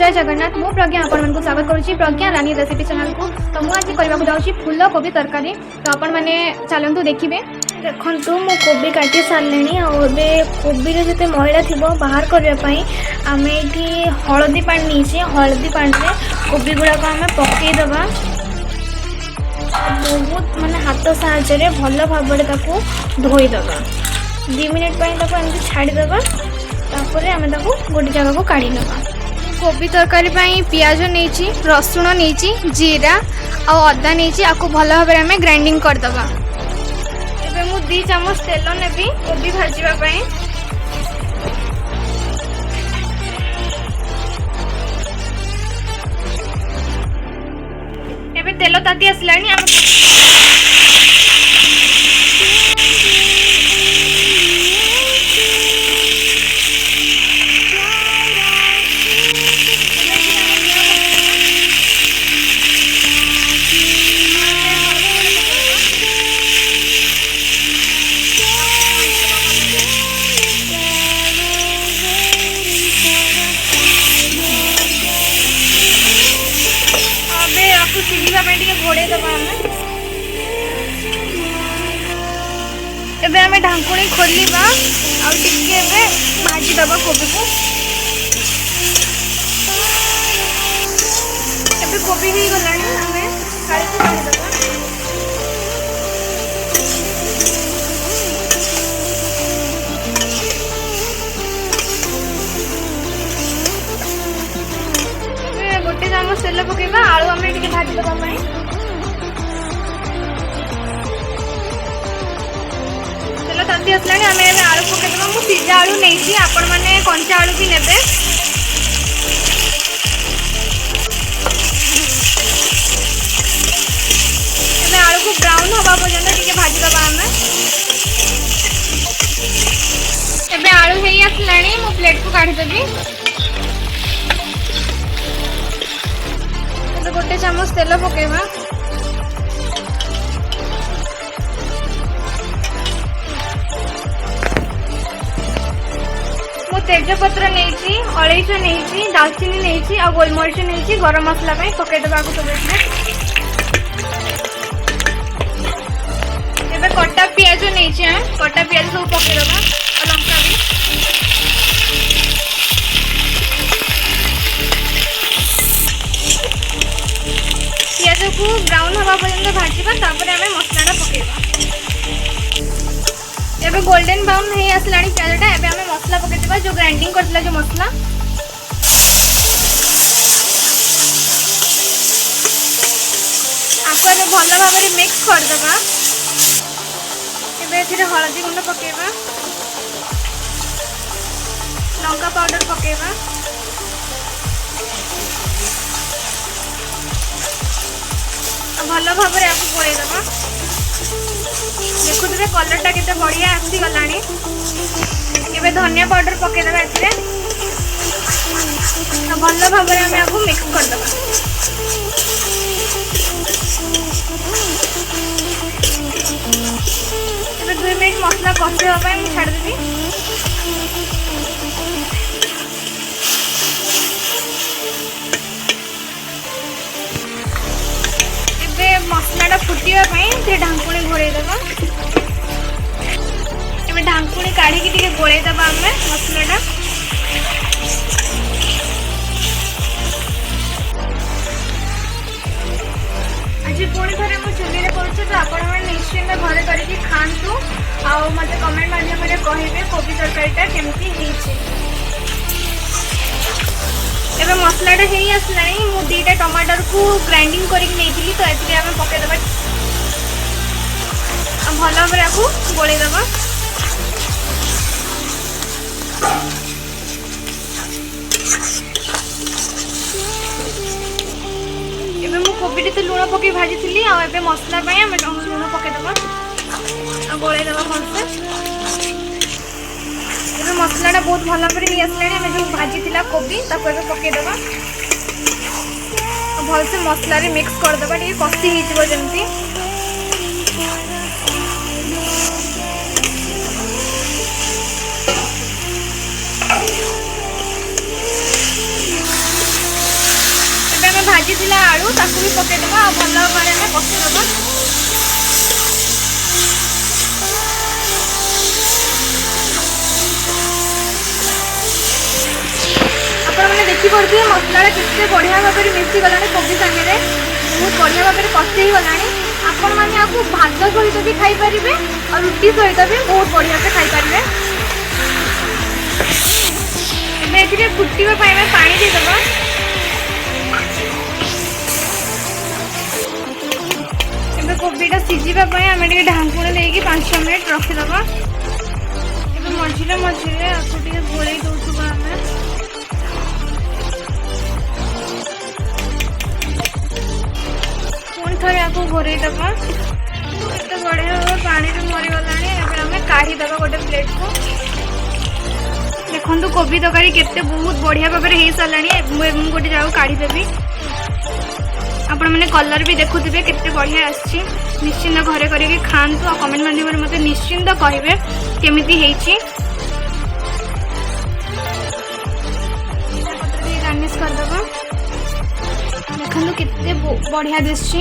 जय जगन्नाथ मु प्रज्ञा आपण को स्वागत करुच्ची प्रज्ञा रानी रेसिपी चैनल को। तो मुझे आज करने जाऊँगी फूल कोबी तरकारी। तो आपण मैंने चलतु देखिए। देखु मु कोबी काटी सारे आबे कोबी जिते मैला थी बाहर करने आम ये हलदी पानी नहीं हलदी पानी में कोबी गुड़ाक आम पकईदबा बहुत माने हाथ साहाय्य भल भाव धोईदबा 2 मिनिट एमती छाड़ीदबा आम गोटे जगह को काढ़ी नवा। कोबी तरकारी पियाज नहीं रसुण नहीं जीरा और अदा नहीं आपको भल भाव में ग्राइंडिंग करदबा। एबे मु 2 चामच तेल नेबी कोबी भाजवा। एबे तेल ताती आसलानी घोड़े दबा। एबे आमे ढांकुणी खोलिबा आ टिके एबे भाजी दबा कोबी को। एबे कोबी ही गलानी आमे काढ़ी को पानी दबा। गोटे चामच तेल पकेबा आलू आमे टिके भाजी दबा पई। ताती आसला आम आलू पकईदे मुझे सीझा आलू नहीं आपण मैंने कंचा आलू भी नेबे। आलू को ब्राउन हवा पर्यंत टिके भाजीदबा आम। एबे आलू हो आसला मु प्लेट को काढ़ीदेवी। गोटे चामच तेल पकेबा। तेजपत्र नहीं अलैच नहीं दालचीनी नहीं और गोलमरीच नहीं गरम मसला पकईदबा सब। एबे कटा पियाज नहीं कटा पियाज सब पकईदबा और लंका भी। पियाज को ब्राउन हवा पर्यंत भाजवा आम मसला पकईबा। एबे गोल्डन ब्राउन हो आसला पियाजटा। एबे आम मसला पकईदबा जो ग्राइंडिंग करथिला जो मसला। आपको एबे भल भाव में मिक्स करदबा। एबे एथिरे हळदी गुंड पकेबा लंका पाउडर पकेबा भल भाव में आपको गोलैदबा। देखुए कलरटा केते बढ़िया आसीगला। एबे धनिया पाउडर पकईदबा एथिरे भल भाव में आम आपको मिक्स करदबा। एबे 2 मिनिट मसला कषिवा पई छाड़देवी। एबे मसलाटा फुटिवा पई ढांकुणी घोड़ेदबा। एबे ढांकुणी काढ़ी टिके गोलैदबा आम मसलाटा। आज पुणी थे मुझे चुली कर तो आपण निश्चिंत घरे करके खातु आ मत कमेंट माध्यम कहे कोबी तरकारीटा केमती होइछि। एबे मसलाटा हो आसला मु 2टा टमाटर को ग्राइंडिंग करके नहीं तो ए आम पकईदबा भल भाव आपको गोलैदबा। एबे मु कोबी टे लुण पकई भाजी थी आबे मसला आम लुण पकईदबा गोलैदबा भलसे। एबे मसलाटा बहुत भल भाव में आसला आम जो भाजी थी कोबी पकईदबा भलसे मसला मिक्स करदबा टे कषि होमती। ଭାଜିଥିଲା ଆଳୁ ତାକୁ ବି ପକେଇଦେବା ଆଉ ଭଲ ଭାବରେ ଆମେ କଷିଦେବା। ଆପଣମାନେ ଦେଖିପାରୁଥିବେ ମସଲାଟା କେତେ ବଢ଼ିଆ ଭାବରେ ମିଶିଗଲାଣି କୋବି ସାଙ୍ଗରେ, ବହୁତ ବଢ଼ିଆ ଭାବରେ କଷି ହେଇଗଲାଣି। ଆପଣମାନେ ଆକୁ ଭାତ ସହିତ ବି ଖାଇପାରିବେ ଆଉ ରୁଟି ସହିତ ବି ବହୁତ ବଢ଼ିଆ ସେ ଖାଇପାରିବେ। ଏବେ ଏଥିରେ ଫୁଟିବା ପାଇଁ ଆମେ ପାଣି ଦେଇଦେବା। ଏବେ କୋବିଟା ସିଝିବା ପାଇଁ ଆମେ ଟିକେ ଢାଙ୍କୁଣି ଦେଇକି 5 ମିନିଟ୍ ରଖିଦେବା। ଏବେ ମଝିରେ ମଝିରେ ଆକୁ ଟିକେ ଗୋଳେଇ ଦେଉଥିବା ଆମେ। ପୁଣି ଥରେ ଆକୁ ଘୋରେଇ ଦେବା। କେତେ ବଢ଼ିଆ ଭାବରେ ପାଣିରେ ମରିଗଲାଣି। ଏବେ ଆମେ କାଢ଼ିଦେବା ଗୋଟେ ପ୍ଲେଟ୍କୁ। ଦେଖନ୍ତୁ କୋବି ତରକାରୀ କେତେ ବହୁତ ବଢ଼ିଆ ଭାବରେ ହେଇସାରିଲାଣି। ମୁଁ ଗୋଟେ ଜାଗାକୁ କାଢ଼ିଦେବି। ଆପଣମାନେ କଲର୍ ବି ଦେଖୁଥିବେ କେତେ ବଢ଼ିଆ ଆସିଛି। ନିଶ୍ଚିନ୍ତ ଘରେ କରିକି ଖାଆନ୍ତୁ ଆଉ କମେଣ୍ଟ ମାଧ୍ୟମରେ ମୋତେ ନିଶ୍ଚିନ୍ତ କହିବେ କେମିତି ହେଇଛି। ଗାର୍ନିସ୍ କରିଦେବା। ଦେଖନ୍ତୁ କେତେ ବଢ଼ିଆ ଦିଶୁଛି।